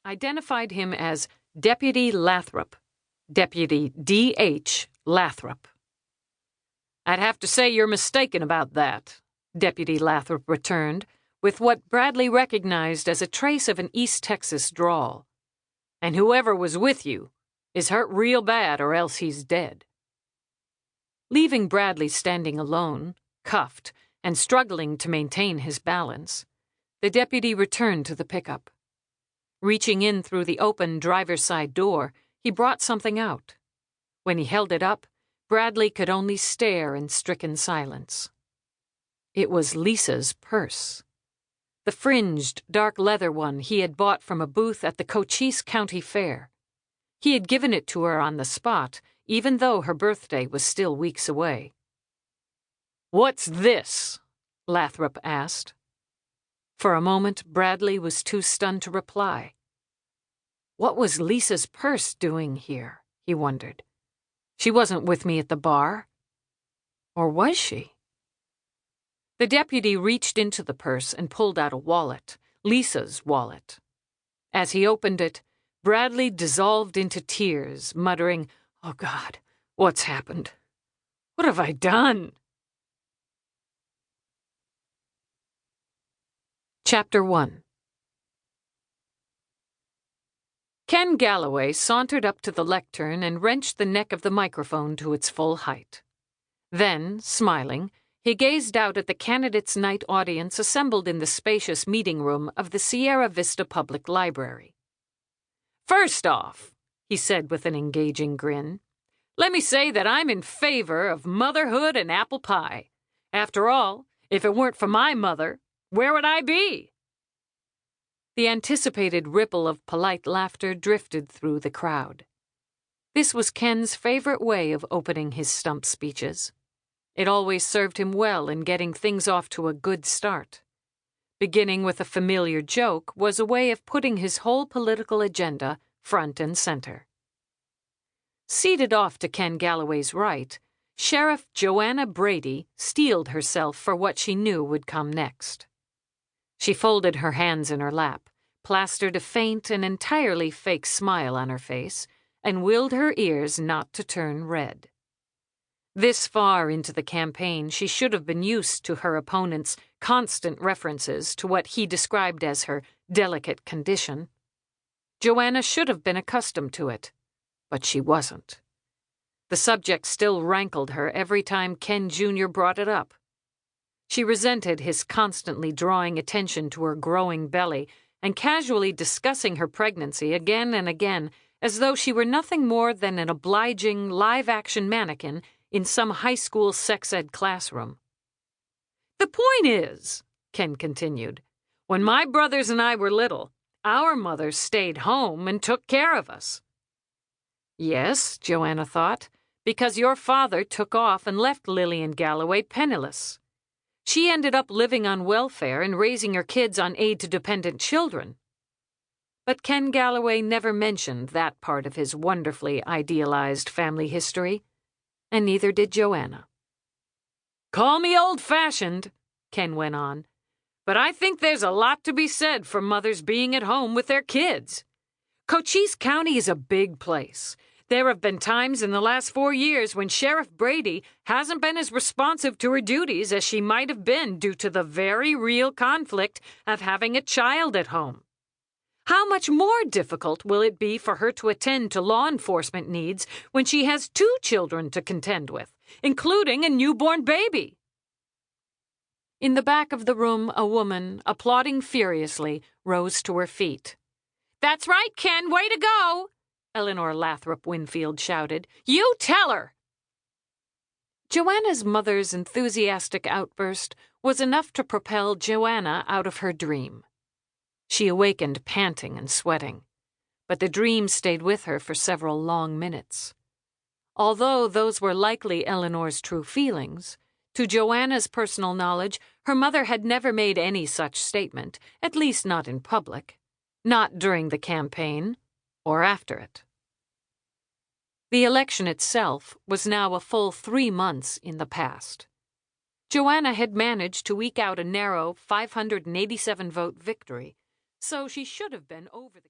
identified him as Deputy Lathrop, Deputy D.H. Lathrop. "I'd have to say you're mistaken about that," Deputy Lathrop returned, with what Bradley recognized as a trace of an East Texas drawl. "And whoever was with you is hurt real bad or else he's dead." Leaving Bradley standing alone, cuffed, and struggling to maintain his balance, the deputy returned to the pickup. Reaching in through the open driver's side door, he brought something out. When he held it up, Bradley could only stare in stricken silence. It was Lisa's purse. The fringed, dark leather one he had bought from a booth at the Cochise County Fair. He had given it to her on the spot, even though her birthday was still weeks away. "What's this?" Lathrop asked. For a moment, Bradley was too stunned to reply. What was Lisa's purse doing here, he wondered. She wasn't with me at the bar. Or was she? The deputy reached into the purse and pulled out a wallet, Lisa's wallet. As he opened it, Bradley dissolved into tears, muttering, "Oh God, what's happened? What have I done?" Chapter 1. Ken Galloway sauntered up to the lectern and wrenched the neck of the microphone to its full height. Then, smiling, he gazed out at the candidates' night audience assembled in the spacious meeting room of the Sierra Vista Public Library. "First off," he said with an engaging grin, "let me say that I'm in favor of motherhood and apple pie. After all, if it weren't for my mother, where would I be?" The anticipated ripple of polite laughter drifted through the crowd. This was Ken's favorite way of opening his stump speeches. It always served him well in getting things off to a good start. Beginning with a familiar joke was a way of putting his whole political agenda front and center. Seated off to Ken Galloway's right, Sheriff Joanna Brady steeled herself for what she knew would come next. She folded her hands in her lap, plastered a faint and entirely fake smile on her face, and willed her ears not to turn red. This far into the campaign, she should have been used to her opponent's constant references to what he described as her delicate condition. Joanna should have been accustomed to it, but she wasn't. The subject still rankled her every time Ken Jr. brought it up. She resented his constantly drawing attention to her growing belly and casually discussing her pregnancy again and again as though she were nothing more than an obliging live-action mannequin in some high school sex ed classroom. "The point is," Ken continued, "when my brothers and I were little, our mothers stayed home and took care of us." Yes, Joanna thought, because your father took off and left Lillian Galloway penniless. She ended up living on welfare and raising her kids on aid to dependent children. But Ken Galloway never mentioned that part of his wonderfully idealized family history, and neither did Joanna. "Call me old-fashioned," Ken went on, "but I think there's a lot to be said for mothers being at home with their kids. Cochise County is a big place. There have been times in the last 4 years when Sheriff Brady hasn't been as responsive to her duties as she might have been due to the very real conflict of having a child at home. How much more difficult will it be for her to attend to law enforcement needs when she has 2 children to contend with, including a newborn baby?" In the back of the room, a woman, applauding furiously, rose to her feet. "That's right, Ken, way to go!" Eleanor Lathrop Winfield shouted. "You tell her!" Joanna's mother's enthusiastic outburst was enough to propel Joanna out of her dream. She awakened panting and sweating, but the dream stayed with her for several long minutes. Although those were likely Eleanor's true feelings, to Joanna's personal knowledge, her mother had never made any such statement, at least not in public, not during the campaign or after it. The election itself was now a full 3 months in the past. Joanna had managed to eke out a narrow 587-vote victory, so she should have been over the